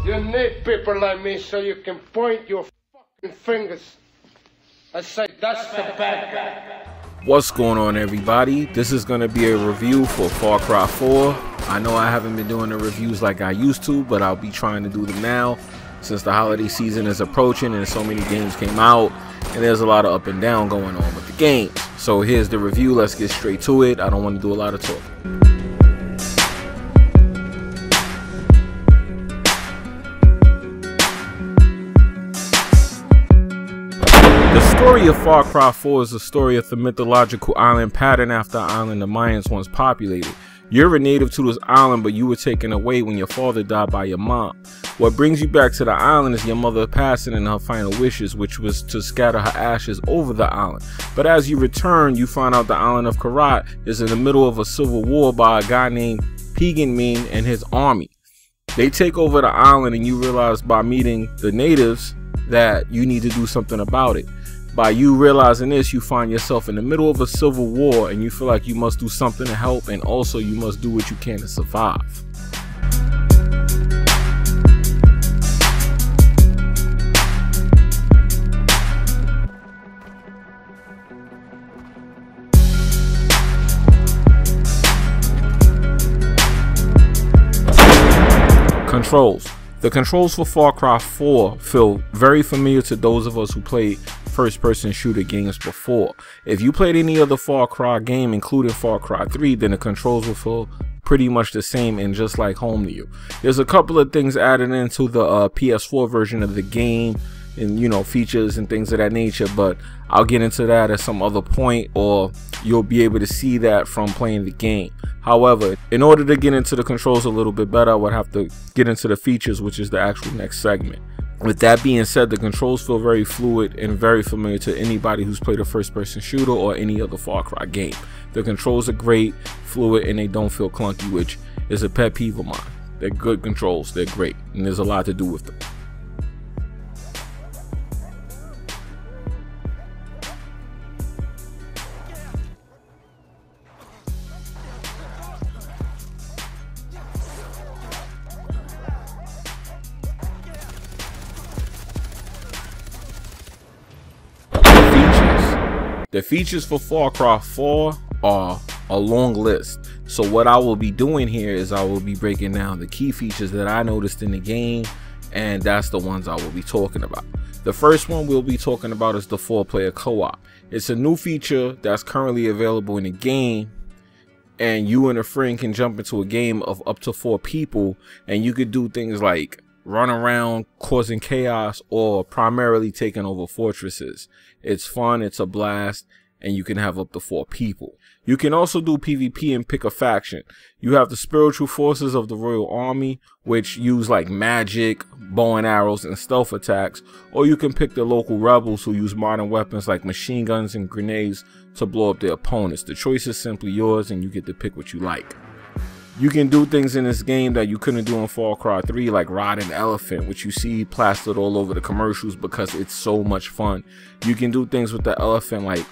You need people like me so you can point your fucking fingers and say that's the bad guy. What's going on, everybody? This is going to be a review for Far Cry 4. I know I haven't been doing the reviews like I used to, but I'll be trying to do them now since the holiday season is approaching and so many games came out and there's a lot of up and down going on with the games. So here's the review. Let's get straight to it. I don't want to do a lot of talking. The story of Far Cry 4 is the story of the mythological island patterned after the island the Mayans once populated. You're a native to this island, but you were taken away when your father died by your mom. What brings you back to the island is your mother passing and her final wishes, which was to scatter her ashes over the island. But as you return, you find out the island of Karat is in the middle of a civil war by a guy named Megamillz and his army. They take over the island and you realize by meeting the natives that you need to do something about it. By you realizing this, you find yourself in the middle of a civil war and you feel like you must do something to help, and also you must do what you can to survive. Controls. The controls for Far Cry 4 feel very familiar to those of us who played first-person shooter games before. If you played any other Far Cry game, including Far Cry 3, then the controls will feel pretty much the same and just like home to you. There's a couple of things added into the PS4 version of the game, and features and things of that nature, but I'll get into that at some other point, or you'll be able to see that from playing the game. However, in order to get into the controls a little bit better, I would have to get into the features, which is the actual next segment. With that being said, the controls feel very fluid and very familiar to anybody who's played a first-person shooter or any other Far Cry game. The controls are great, fluid, and they don't feel clunky, which is a pet peeve of mine. They're good controls, they're great, and there's a lot to do with them. The features for Far Cry 4 are a long list. So what I will be doing here is I will be breaking down the key features that I noticed in the game, and that's the ones I will be talking about. The first one we'll be talking about is the 4-player co-op. It's a new feature that's currently available in the game, and you and a friend can jump into a game of up to 4 people, and you could do things like run around causing chaos or primarily taking over fortresses. It's fun, it's a blast, and you can have up to 4 people. You can also do PvP and pick a faction. You have the spiritual forces of the Royal Army, which use like magic, bow and arrows, and stealth attacks, or you can pick the local rebels who use modern weapons like machine guns and grenades to blow up their opponents. The choice is simply yours and you get to pick what you like. You can do things in this game that you couldn't do in Far Cry 3, like ride an elephant, which you see plastered all over the commercials because it's so much fun. You can do things with the elephant like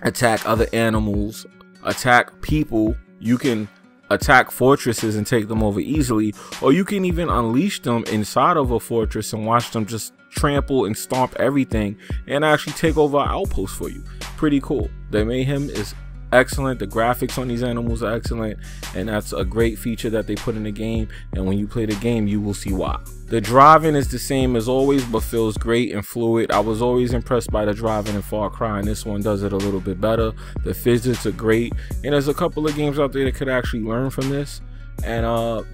attack other animals, attack people. You can attack fortresses and take them over easily, or you can even unleash them inside of a fortress and watch them just trample and stomp everything and actually take over an outpost for you. Pretty cool. The mayhem is excellent. The graphics on these animals are excellent, and that's a great feature that they put in the game, and when you play the game you will see why. The driving is the same as always, but feels great and fluid. I was always impressed by the driving in Far Cry, and this one does it a little bit better. The physics are great, and there's a couple of games out there that could actually learn from this. And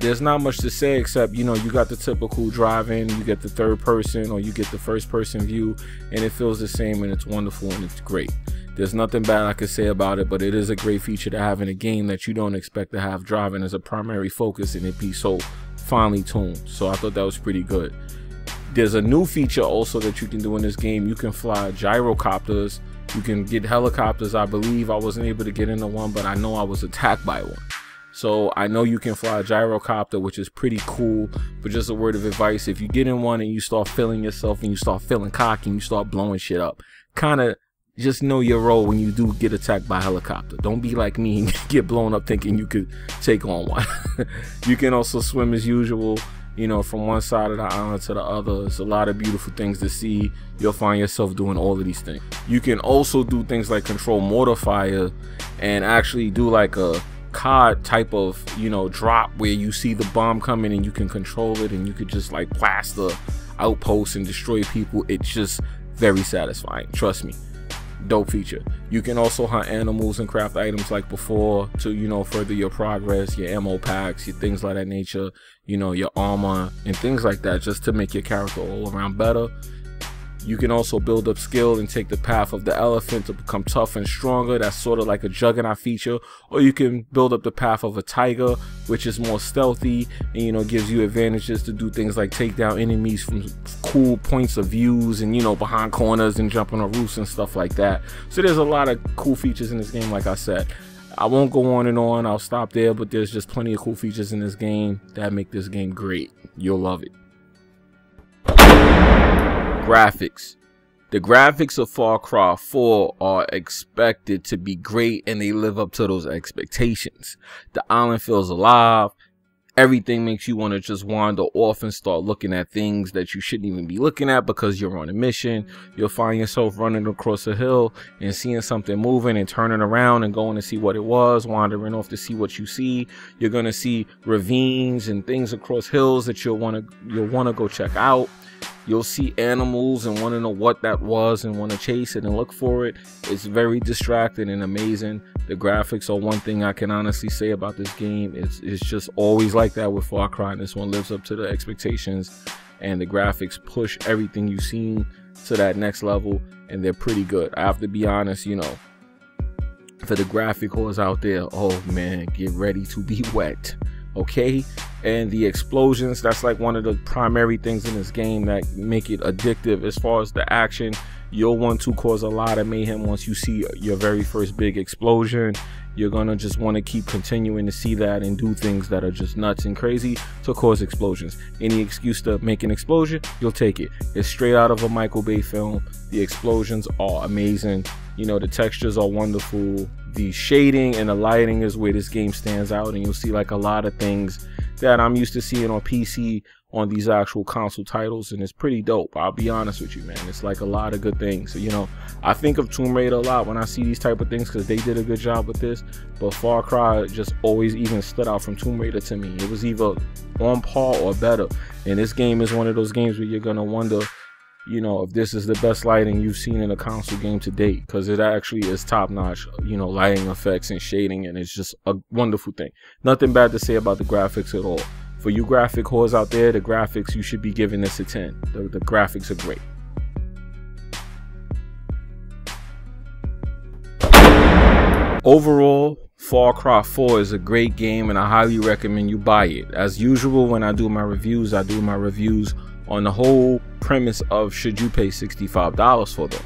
there's not much to say except, you got the typical driving, you get the third person or you get the first person view, and it feels the same, and it's wonderful and it's great. There's nothing bad I could say about it, but it is a great feature to have in a game that you don't expect to have driving as a primary focus and it be so finely tuned. So I thought that was pretty good. There's a new feature also that you can do in this game. You can fly gyrocopters. You can get helicopters. I believe I wasn't able to get into one, but I know I was attacked by one. So I know you can fly a gyrocopter, which is pretty cool. But just a word of advice, if you get in one and you start feeling yourself and you start feeling cocky and you start blowing shit up, kind of just know your role when you do get attacked by a helicopter. Don't be like me and get blown up thinking you could take on one. You can also swim as usual, you know, from one side of the island to the other. There's a lot of beautiful things to see. You'll find yourself doing all of these things. You can also do things like control mortar fire and actually do like a COD type of, you know, drop where you see the bomb coming and you can control it and you could just like blast the outposts and destroy people. It's just very satisfying, trust me. Dope feature. You can also hunt animals and craft items like before to, you know, further your progress, your ammo packs, your things like that nature, you know, your armor and things like that, just to make your character all around better. You can also build up skill and take the path of the elephant to become tough and stronger. That's sort of like a juggernaut feature. Or you can build up the path of a tiger, which is more stealthy and, you know, gives you advantages to do things like take down enemies from cool points of views and, you know, behind corners and jumping on roofs and stuff like that. So there's a lot of cool features in this game, like I said. I won't go on and on, I'll stop there, but there's just plenty of cool features in this game that make this game great. You'll love it. Graphics. The graphics of Far Cry 4 are expected to be great and they live up to those expectations. The island feels alive. Everything makes you want to just wander off and start looking at things that you shouldn't even be looking at because you're on a mission. You'll find yourself running across a hill and seeing something moving and turning around and going to see what it was, wandering off to see what you see. You're going to see ravines and things across hills that you'll want to go check out. You'll see animals and want to know what that was and want to chase it and look for it. It's very distracting and amazing. The graphics are one thing I can honestly say about this game. It's just always like that with Far Cry, and this one lives up to the expectations, and the graphics push everything you've seen to that next level, and they're pretty good. I have to be honest, you know, for the graphic whores out there, oh man, get ready to be wet. Okay, and the explosions, that's like one of the primary things in this game that make it addictive. As far as the action, you'll want to cause a lot of mayhem once you see your very first big explosion. You're gonna just want to keep continuing to see that and do things that are just nuts and crazy to cause explosions. Any excuse to make an explosion, you'll take it. It's straight out of a Michael Bay film. The explosions are amazing. You know, the textures are wonderful. The shading and the lighting is where this game stands out, and you'll see like a lot of things that I'm used to seeing on PC on these actual console titles, and it's pretty dope. I'll be honest with you, man. It's like a lot of good things. So, you know, I think of Tomb Raider a lot when I see these type of things because they did a good job with this, but Far Cry just always even stood out from Tomb Raider to me. It was either on par or better, and this game is one of those games where you're gonna wonder, you know, if this is the best lighting you've seen in a console game to date, because it actually is top-notch, you know, lighting effects and shading, and it's just a wonderful thing. Nothing bad to say about the graphics at all. For you graphic whores out there, the graphics, you should be giving this a 10. The graphics are great. Overall, Far Cry 4 is a great game, and I highly recommend you buy it. As usual, when I do my reviews on the whole premise of should you pay $65 for them.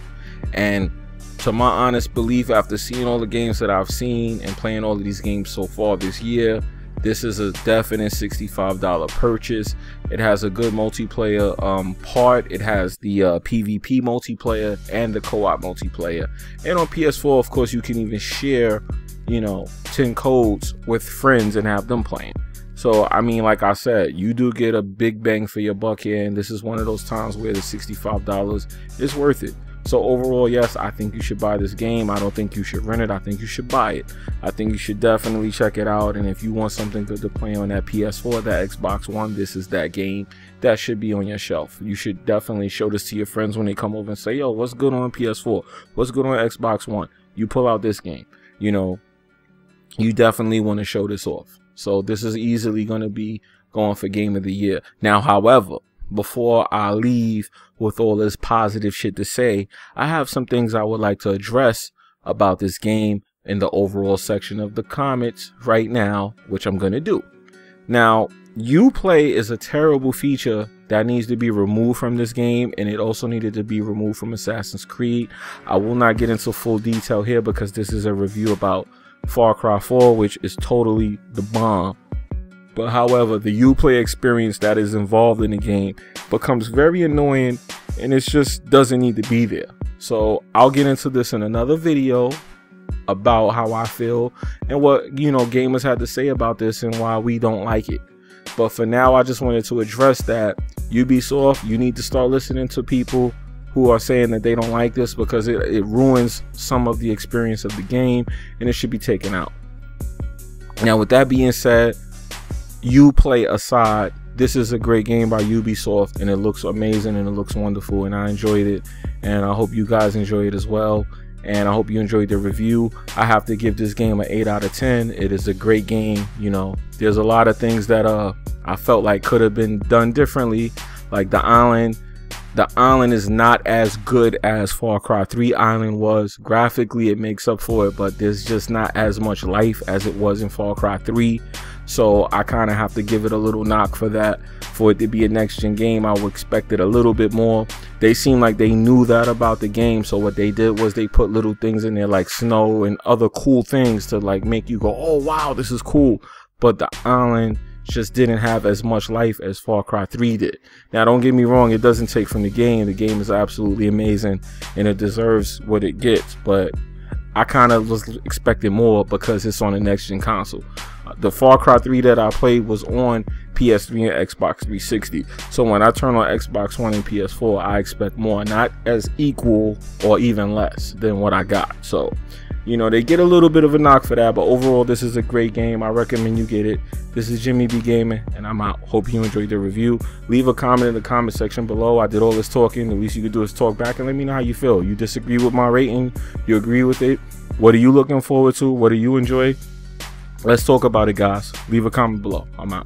And to my honest belief, after seeing all the games that I've seen and playing all of these games so far this year, this is a definite $65 purchase. It has a good multiplayer part. It has the PvP multiplayer and the co-op multiplayer. And on PS4, of course, you can even share, you know, 10 codes with friends and have them playing. So, I mean, like I said, you do get a big bang for your buck here, and this is one of those times where the $65 is worth it. So overall, yes, I think you should buy this game. I don't think you should rent it. I think you should buy it. I think you should definitely check it out. And if you want something good to play on that PS4, that Xbox One, this is that game that should be on your shelf. You should definitely show this to your friends when they come over and say, yo, what's good on PS4? What's good on Xbox One? You pull out this game. You know, you definitely want to show this off. So this is easily going to be going for Game of the Year. Now, however, before I leave with all this positive shit to say, I have some things I would like to address about this game in the overall section of the comments right now, which I'm going to do. Now, Uplay is a terrible feature that needs to be removed from this game, and it also needed to be removed from Assassin's Creed. I will not get into full detail here because this is a review about Far Cry 4, which is totally the bomb. But however, the Uplay experience that is involved in the game becomes very annoying, and it just doesn't need to be there. So I'll get into this in another video about how I feel and what, you know, gamers had to say about this and why we don't like it. But for now, I just wanted to address that Ubisoft, you need to start listening to people who are saying that they don't like this, because it ruins some of the experience of the game and it should be taken out. Now, with that being said, Uplay aside, this is a great game by Ubisoft and it looks amazing and it looks wonderful, and I enjoyed it, and I hope you guys enjoy it as well, and I hope you enjoyed the review. I have to give this game an 8 out of 10. It is a great game. You know, there's a lot of things that I felt like could have been done differently, like the island. The island is not as good as Far Cry 3 island was. Graphically, it makes up for it, but there's just not as much life as it was in Far Cry 3. So I kind of have to give it a little knock for that. For it to be a next-gen game, I would expect it a little bit more. They seem like they knew that about the game, so what they did was they put little things in there like snow and other cool things to like make you go, oh wow, this is cool. But the island just didn't have as much life as Far Cry 3 did. Now, don't get me wrong, it doesn't take from the game. The game is absolutely amazing and it deserves what it gets, but I kind of was expecting more because it's on the next gen console. The Far Cry 3 that I played was on PS3 and Xbox 360. So when I turn on Xbox One and PS4, I expect more, not as equal or even less than what I got. So, you know, they get a little bit of a knock for that, but overall, this is a great game. I recommend you get it. This is Jimmy B Gaming, and I'm out. Hope you enjoyed the review. Leave a comment in the comment section below. I did all this talking. The least you could do is talk back and let me know how you feel. You disagree with my rating? You agree with it? What are you looking forward to? What do you enjoy? Let's talk about it, guys. Leave a comment below. I'm out.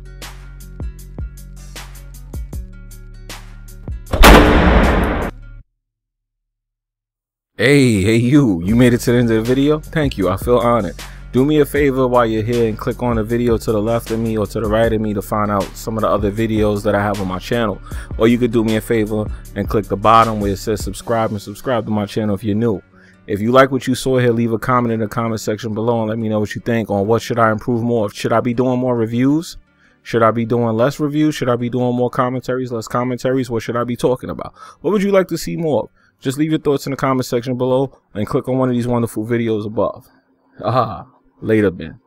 Hey you made it to the end of the video. Thank you. I feel honored. Do me a favor while you're here and click on the video to the left of me or to the right of me to find out some of the other videos that I have on my channel. Or you could do me a favor and click the bottom where it says subscribe, and subscribe to my channel if you're new. If you like what you saw here, leave a comment in the comment section below and let me know what you think on what should I improve more. Should I be doing more reviews? Should I be doing less reviews? Should I be doing more commentaries, less commentaries? What should I be talking about? What would you like to see more of? Just leave your thoughts in the comment section below and click on one of these wonderful videos above. Later, Ben.